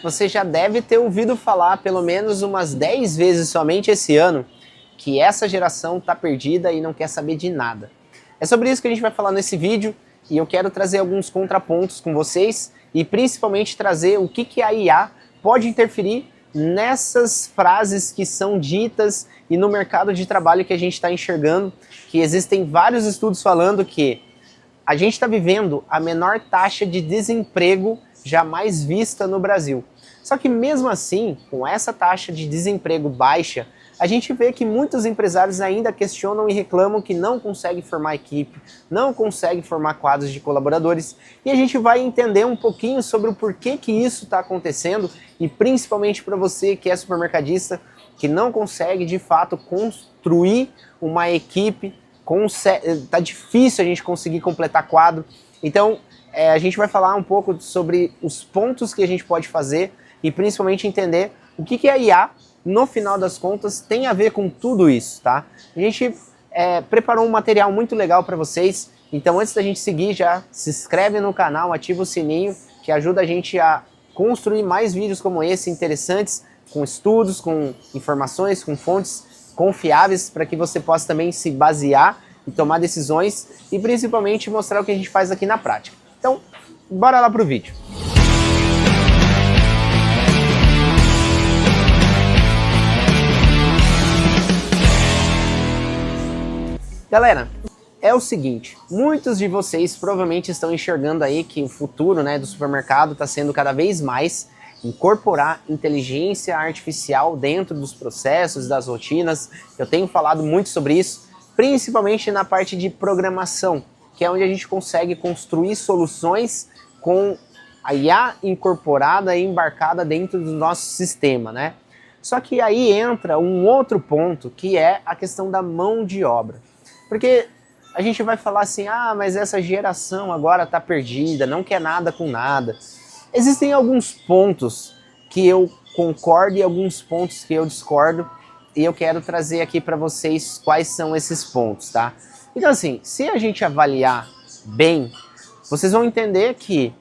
você já deve ter ouvido falar pelo menos umas 10 vezes somente esse ano que essa geração está perdida e não quer saber de nada. É sobre isso que a gente vai falar nesse vídeo e eu quero trazer alguns contrapontos com vocês e principalmente trazer o que a IA pode interferir nessas frases que são ditas e no mercado de trabalho que a gente está enxergando, que existem vários estudos falando que a gente está vivendo a menor taxa de desemprego jamais vista no Brasil. Só que mesmo assim, com essa taxa de desemprego baixa, a gente vê que muitos empresários ainda questionam e reclamam que não conseguem formar equipe, não conseguem formar quadros de colaboradores, e a gente vai entender um pouquinho sobre o porquê que isso está acontecendo, e principalmente para você que é supermercadista, que não consegue de fato construir uma equipe, tá difícil a gente conseguir completar quadro. Então a gente vai falar um pouco sobre os pontos que a gente pode fazer e principalmente entender o que a IA, no final das contas, tem a ver com tudo isso, tá? A gente preparou um material muito legal para vocês, então antes da gente seguir, já se inscreve no canal, ativa o sininho, que ajuda a gente a construir mais vídeos como esse, interessantes, com estudos, com informações, com fontes confiáveis, para que você possa também se basear e tomar decisões e principalmente mostrar o que a gente faz aqui na prática. Então, bora lá pro vídeo. Galera, é o seguinte, muitos de vocês provavelmente estão enxergando aí que o futuro, do supermercado está sendo cada vez mais incorporar inteligência artificial dentro dos processos, das rotinas. Eu tenho falado muito sobre isso, principalmente na parte de programação, que é onde a gente consegue construir soluções com a IA incorporada e embarcada dentro do nosso sistema, né? Só que aí entra um outro ponto, que é a questão da mão de obra. Porque a gente vai falar assim, mas essa geração agora está perdida, não quer nada com nada. Existem alguns pontos que eu concordo e alguns pontos que eu discordo, e eu quero trazer aqui para vocês quais são esses pontos, tá? Então assim, se a gente avaliar bem, vocês vão entender que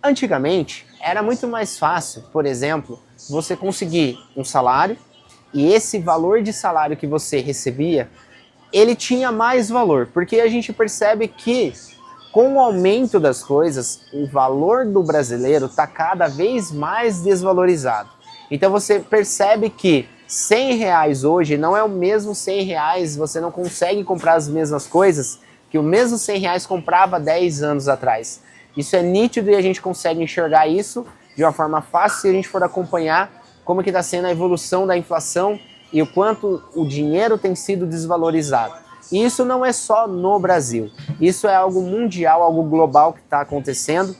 antigamente era muito mais fácil, por exemplo, você conseguir um salário e esse valor de salário que você recebia, ele tinha mais valor, porque a gente percebe que com o aumento das coisas, o valor do brasileiro está cada vez mais desvalorizado. Então você percebe que R$100 hoje não é o mesmo R$100, você não consegue comprar as mesmas coisas que o mesmo R$100 comprava 10 anos atrás. Isso é nítido e a gente consegue enxergar isso de uma forma fácil se a gente for acompanhar como que está sendo a evolução da inflação e o quanto o dinheiro tem sido desvalorizado. E isso não é só no Brasil, isso é algo mundial, algo global que está acontecendo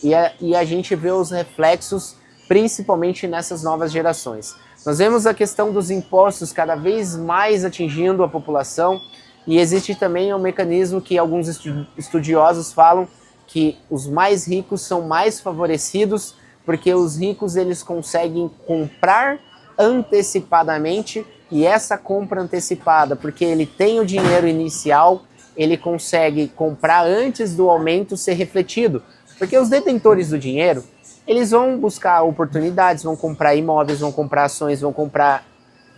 e a gente vê os reflexos principalmente nessas novas gerações. Nós vemos a questão dos impostos cada vez mais atingindo a população e existe também um mecanismo que alguns estudiosos falam que os mais ricos são mais favorecidos porque os ricos eles conseguem comprar antecipadamente. E essa compra antecipada, porque ele tem o dinheiro inicial, ele consegue comprar antes do aumento ser refletido. Porque os detentores do dinheiro, eles vão buscar oportunidades, vão comprar imóveis, vão comprar ações, vão comprar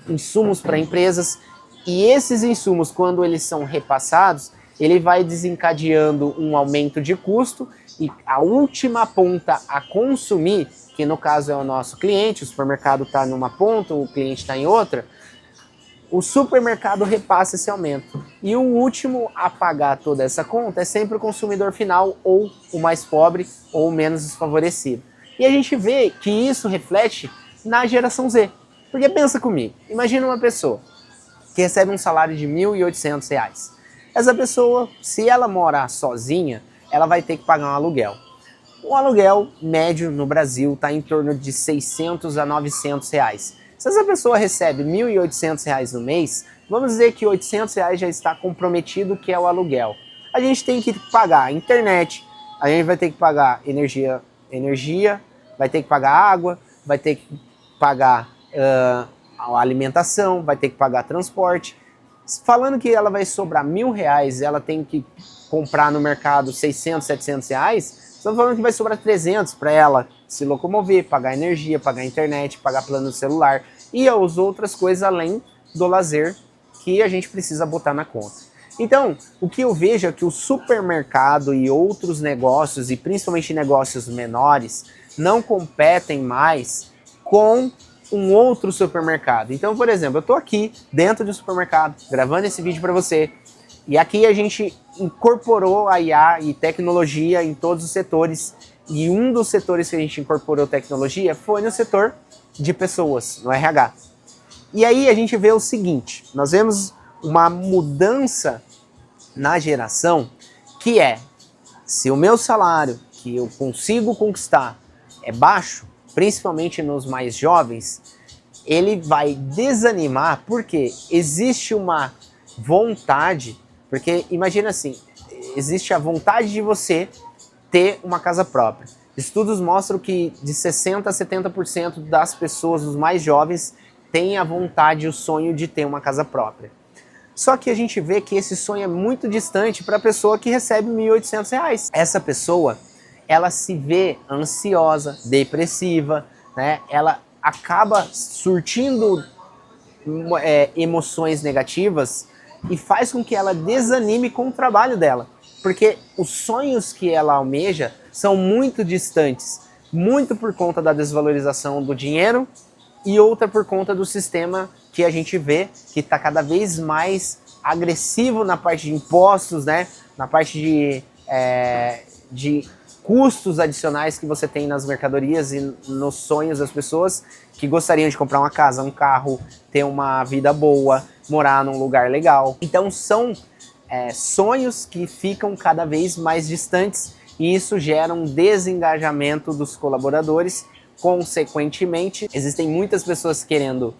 insumos para empresas. E esses insumos, quando eles são repassados, ele vai desencadeando um aumento de custo e a última ponta a consumir, que no caso é o nosso cliente, o supermercado está numa ponta, o cliente está em outra, o supermercado repassa esse aumento. E o último a pagar toda essa conta é sempre o consumidor final, ou o mais pobre, ou o menos desfavorecido. E a gente vê que isso reflete na geração Z. Porque pensa comigo, imagina uma pessoa que recebe um salário de R$1.800. Essa pessoa, se ela morar sozinha, ela vai ter que pagar um aluguel. O aluguel médio no Brasil está em torno de R$600 a R$900. Se essa pessoa recebe R$1.800 no mês, vamos dizer que R$800 já está comprometido, que é o aluguel. A gente tem que pagar a internet, a gente vai ter que pagar energia, vai ter que pagar água, vai ter que pagar a alimentação, vai ter que pagar transporte. Falando que ela vai sobrar R$1.000, ela tem que comprar no mercado R$600, R$700, estamos falando que vai sobrar R$300 para ela se locomover, pagar energia, pagar internet, pagar plano de celular e as outras coisas além do lazer que a gente precisa botar na conta. Então, o que eu vejo é que o supermercado e outros negócios, e principalmente negócios menores, não competem mais com um outro supermercado. Então, por exemplo, eu estou aqui dentro de um supermercado, gravando esse vídeo para você, e aqui a gente incorporou a IA e tecnologia em todos os setores, e um dos setores que a gente incorporou tecnologia foi no setor de pessoas, no RH. E aí a gente vê o seguinte, nós vemos uma mudança na geração, que é, se o meu salário que eu consigo conquistar é baixo, principalmente nos mais jovens, ele vai desanimar porque existe uma vontade, porque imagina assim, existe a vontade de você ter uma casa própria. Estudos mostram que de 60% a 70% das pessoas, os mais jovens, têm a vontade e o sonho de ter uma casa própria. Só que a gente vê que esse sonho é muito distante para a pessoa que recebe R$1.800. Essa pessoa, ela se vê ansiosa, depressiva, né? Ela acaba surtindo emoções negativas e faz com que ela desanime com o trabalho dela. Porque os sonhos que ela almeja são muito distantes, muito por conta da desvalorização do dinheiro e outra por conta do sistema que a gente vê que está cada vez mais agressivo na parte de impostos, né? Na parte de custos adicionais que você tem nas mercadorias e nos sonhos das pessoas que gostariam de comprar uma casa, um carro, ter uma vida boa, morar num lugar legal. Então são sonhos que ficam cada vez mais distantes e isso gera um desengajamento dos colaboradores. Consequentemente, existem muitas pessoas querendo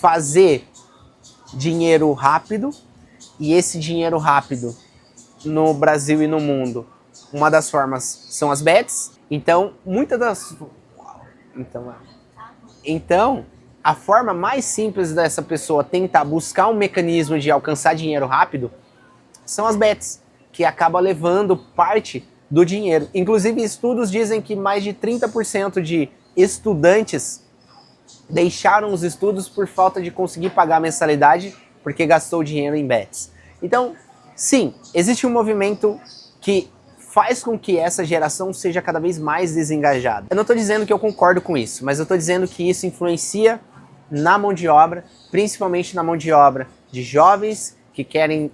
fazer dinheiro rápido, e esse dinheiro rápido no Brasil e no mundo, uma das formas são as bets. Então, Então, a forma mais simples dessa pessoa tentar buscar um mecanismo de alcançar dinheiro rápido são as bets, que acaba levando parte do dinheiro. Inclusive, estudos dizem que mais de 30% de estudantes deixaram os estudos por falta de conseguir pagar a mensalidade porque gastou dinheiro em bets. Então, sim, existe um movimento que faz com que essa geração seja cada vez mais desengajada. Eu não estou dizendo que eu concordo com isso, mas eu estou dizendo que isso influencia na mão de obra, principalmente na mão de obra de jovens que querem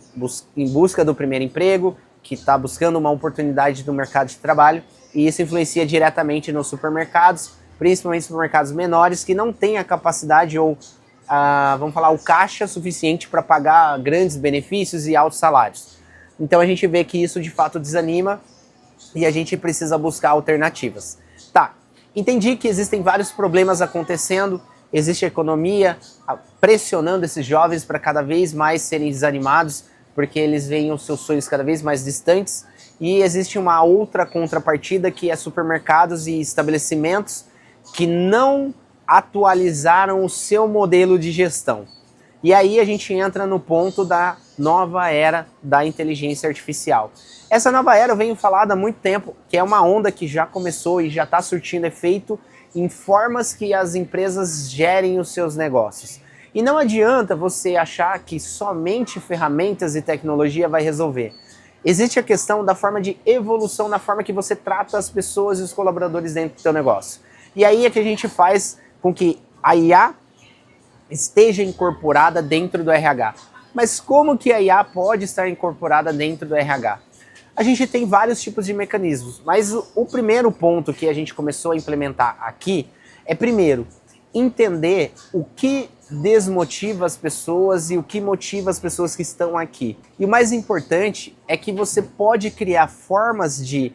em busca do primeiro emprego, que está buscando uma oportunidade no mercado de trabalho, e isso influencia diretamente nos supermercados, principalmente supermercados menores que não têm a capacidade ou, vamos falar, o caixa suficiente para pagar grandes benefícios e altos salários. Então a gente vê que isso de fato desanima e a gente precisa buscar alternativas. Tá, entendi que existem vários problemas acontecendo, existe a economia pressionando esses jovens para cada vez mais serem desanimados, porque eles veem os seus sonhos cada vez mais distantes, e existe uma outra contrapartida que é supermercados e estabelecimentos que não atualizaram o seu modelo de gestão. E aí a gente entra no ponto da nova era da inteligência artificial. Essa nova era eu venho falando há muito tempo, que é uma onda que já começou e já está surtindo efeito em formas que as empresas gerem os seus negócios. E não adianta você achar que somente ferramentas e tecnologia vai resolver. Existe a questão da forma de evolução na forma que você trata as pessoas e os colaboradores dentro do seu negócio. E aí é que a gente faz com que a IA esteja incorporada dentro do RH. Mas como que a IA pode estar incorporada dentro do RH? A gente tem vários tipos de mecanismos, mas o primeiro ponto que a gente começou a implementar aqui é, primeiro, entender o que desmotiva as pessoas e o que motiva as pessoas que estão aqui. E o mais importante é que você pode criar formas de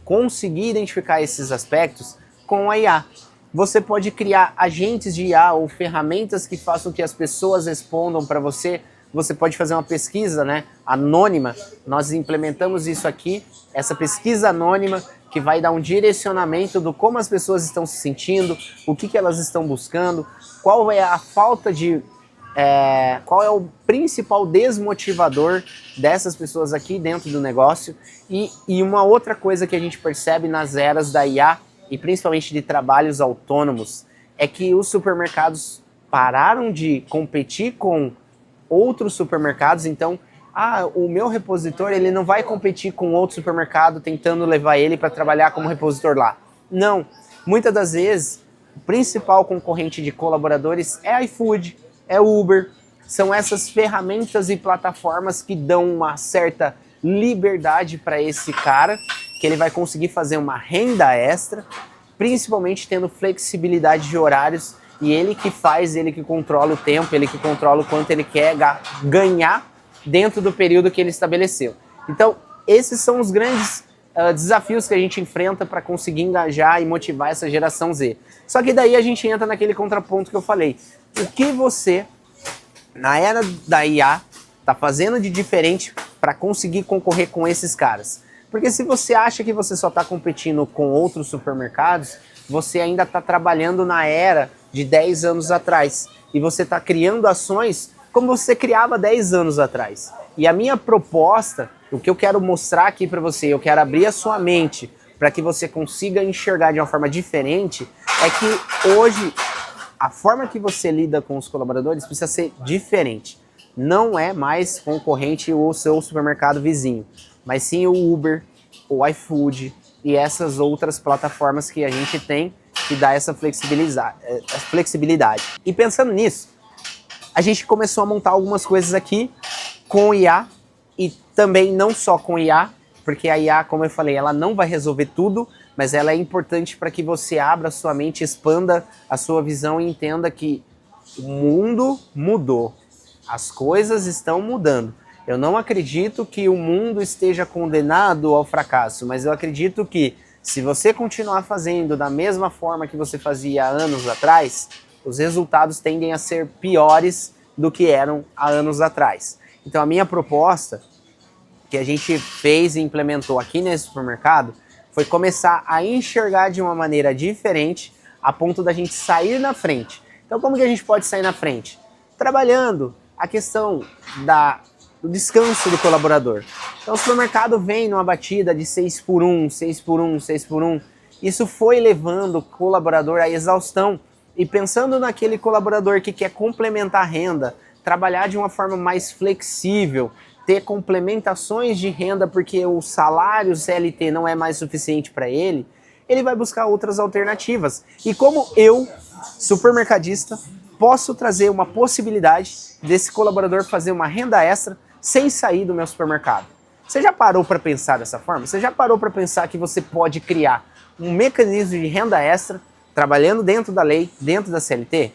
conseguir identificar esses aspectos com a IA. Você pode criar agentes de IA ou ferramentas que façam que as pessoas respondam para você. Você pode fazer uma pesquisa, né, anônima. Nós implementamos isso aqui, essa pesquisa anônima que vai dar um direcionamento do como as pessoas estão se sentindo, o que elas estão buscando, qual é a falta de... qual é o principal desmotivador dessas pessoas aqui dentro do negócio. E uma outra coisa que a gente percebe nas eras da IA e principalmente de trabalhos autônomos, é que os supermercados pararam de competir com outros supermercados. Então, o meu repositor ele não vai competir com outro supermercado tentando levar ele para trabalhar como repositor lá. Não. Muitas das vezes, o principal concorrente de colaboradores é iFood, é Uber. São essas ferramentas e plataformas que dão uma certa liberdade para esse cara, que ele vai conseguir fazer uma renda extra, principalmente tendo flexibilidade de horários, e ele que faz, ele que controla o tempo, ele que controla o quanto ele quer ganhar dentro do período que ele estabeleceu. Então, esses são os grandes desafios que a gente enfrenta para conseguir engajar e motivar essa geração Z. Só que daí a gente entra naquele contraponto que eu falei. O que você, na era da IA, está fazendo de diferente para conseguir concorrer com esses caras? Porque se você acha que você só está competindo com outros supermercados, você ainda está trabalhando na era de 10 anos atrás. E você está criando ações como você criava 10 anos atrás. E a minha proposta, o que eu quero mostrar aqui para você, eu quero abrir a sua mente para que você consiga enxergar de uma forma diferente, é que hoje a forma que você lida com os colaboradores precisa ser diferente. Não é mais concorrente o seu supermercado vizinho, mas sim o Uber, o iFood e essas outras plataformas que a gente tem que dá essa flexibilidade. E pensando nisso, a gente começou a montar algumas coisas aqui com IA e também não só com IA, porque a IA, como eu falei, ela não vai resolver tudo, mas ela é importante para que você abra a sua mente, expanda a sua visão e entenda que o mundo mudou. As coisas estão mudando. Eu não acredito que o mundo esteja condenado ao fracasso, mas eu acredito que se você continuar fazendo da mesma forma que você fazia há anos atrás, os resultados tendem a ser piores do que eram há anos atrás. Então a minha proposta, que a gente fez e implementou aqui nesse supermercado, foi começar a enxergar de uma maneira diferente, a ponto da gente sair na frente. Então como que a gente pode sair na frente? Trabalhando a questão do descanso do colaborador. Então o supermercado vem numa batida de 6 por 1, 6 por 1, 6 por 1. Isso foi levando o colaborador à exaustão. E pensando naquele colaborador que quer complementar a renda, trabalhar de uma forma mais flexível, ter complementações de renda porque o salário CLT não é mais suficiente para ele, ele vai buscar outras alternativas. E como eu, supermercadista, posso trazer uma possibilidade desse colaborador fazer uma renda extra sem sair do meu supermercado? Você já parou para pensar dessa forma? Você já parou para pensar que você pode criar um mecanismo de renda extra trabalhando dentro da lei, dentro da CLT?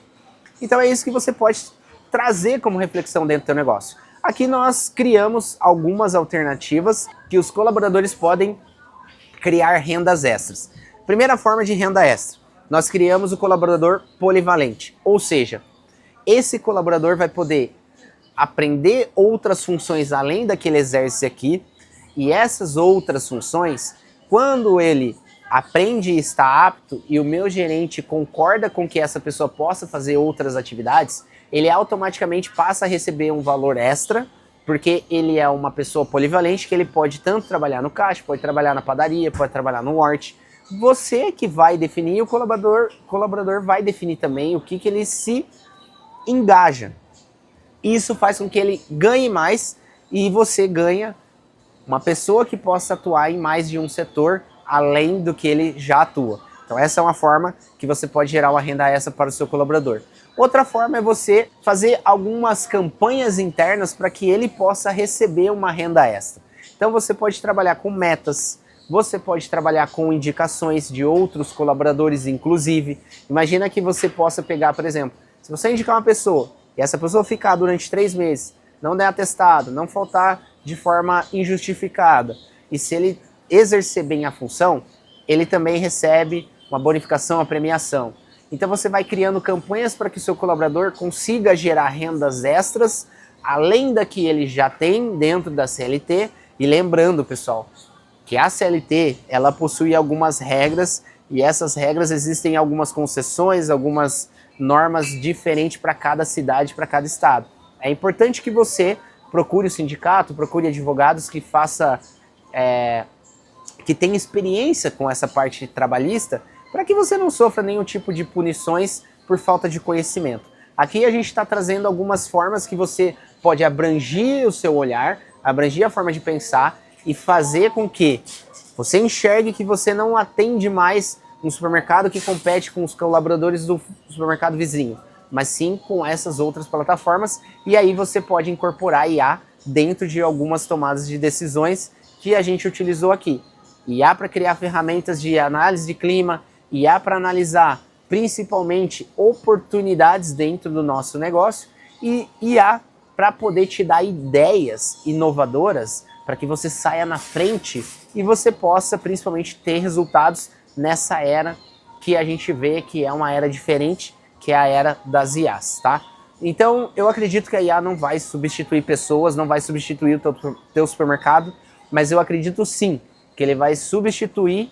Então é isso que você pode trazer como reflexão dentro do seu negócio. Aqui nós criamos algumas alternativas que os colaboradores podem criar rendas extras. Primeira forma de renda extra, nós criamos o colaborador polivalente, ou seja, esse colaborador vai poder aprender outras funções além da que ele exerce aqui, e essas outras funções, quando ele aprende e está apto e o meu gerente concorda com que essa pessoa possa fazer outras atividades, ele automaticamente passa a receber um valor extra, porque ele é uma pessoa polivalente que ele pode tanto trabalhar no caixa, pode trabalhar na padaria, pode trabalhar no hort. Você que vai definir, o colaborador vai definir também o que ele se engaja. Isso faz com que ele ganhe mais e você ganha uma pessoa que possa atuar em mais de um setor, além do que ele já atua. Então essa é uma forma que você pode gerar uma renda extra para o seu colaborador. Outra forma é você fazer algumas campanhas internas para que ele possa receber uma renda extra. Então você pode trabalhar com metas, você pode trabalhar com indicações de outros colaboradores, inclusive. Imagina que você possa pegar, por exemplo, se você indicar uma pessoa e essa pessoa ficar durante 3 meses, não der atestado, não faltar de forma injustificada, e se ele exercer bem a função, ele também recebe uma bonificação, uma premiação. Então você vai criando campanhas para que o seu colaborador consiga gerar rendas extras, além da que ele já tem dentro da CLT. E lembrando, pessoal, que a CLT ela possui algumas regras, e essas regras existem algumas concessões, algumas normas diferentes para cada cidade, para cada estado. É importante que você procure o sindicato, procure advogados que faça, que tenha experiência com essa parte trabalhista, para que você não sofra nenhum tipo de punições por falta de conhecimento. Aqui a gente está trazendo algumas formas que você pode abranger o seu olhar, abranger a forma de pensar e fazer com que você enxergue que você não atende mais um supermercado que compete com os colaboradores do supermercado vizinho, mas sim com essas outras plataformas, e aí você pode incorporar IA dentro de algumas tomadas de decisões que a gente utilizou aqui. IA para criar ferramentas de análise de clima, IA para analisar principalmente oportunidades dentro do nosso negócio e IA para poder te dar ideias inovadoras para que você saia na frente e você possa principalmente ter resultados nessa era que a gente vê que é uma era diferente, que é a era das IAs, tá? Então eu acredito que a IA não vai substituir pessoas, não vai substituir o teu supermercado, mas eu acredito sim que ele vai substituir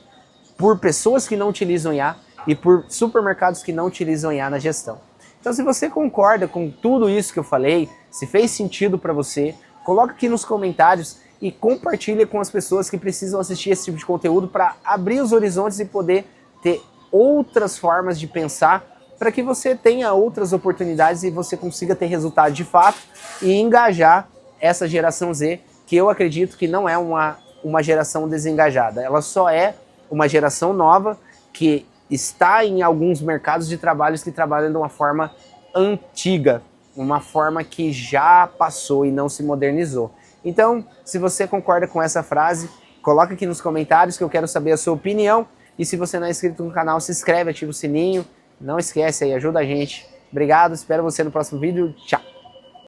por pessoas que não utilizam IA e por supermercados que não utilizam IA na gestão. Então se você concorda com tudo isso que eu falei, se fez sentido para você, coloca aqui nos comentários e compartilha com as pessoas que precisam assistir esse tipo de conteúdo para abrir os horizontes e poder ter outras formas de pensar para que você tenha outras oportunidades e você consiga ter resultado de fato e engajar essa geração Z, que eu acredito que não é uma geração desengajada. Ela só é uma geração nova que está em alguns mercados de trabalho que trabalham de uma forma antiga, uma forma que já passou e não se modernizou. Então, se você concorda com essa frase, coloca aqui nos comentários que eu quero saber a sua opinião. E se você não é inscrito no canal, se inscreve, ativa o sininho. Não esquece aí, ajuda a gente. Obrigado, espero você no próximo vídeo. Tchau!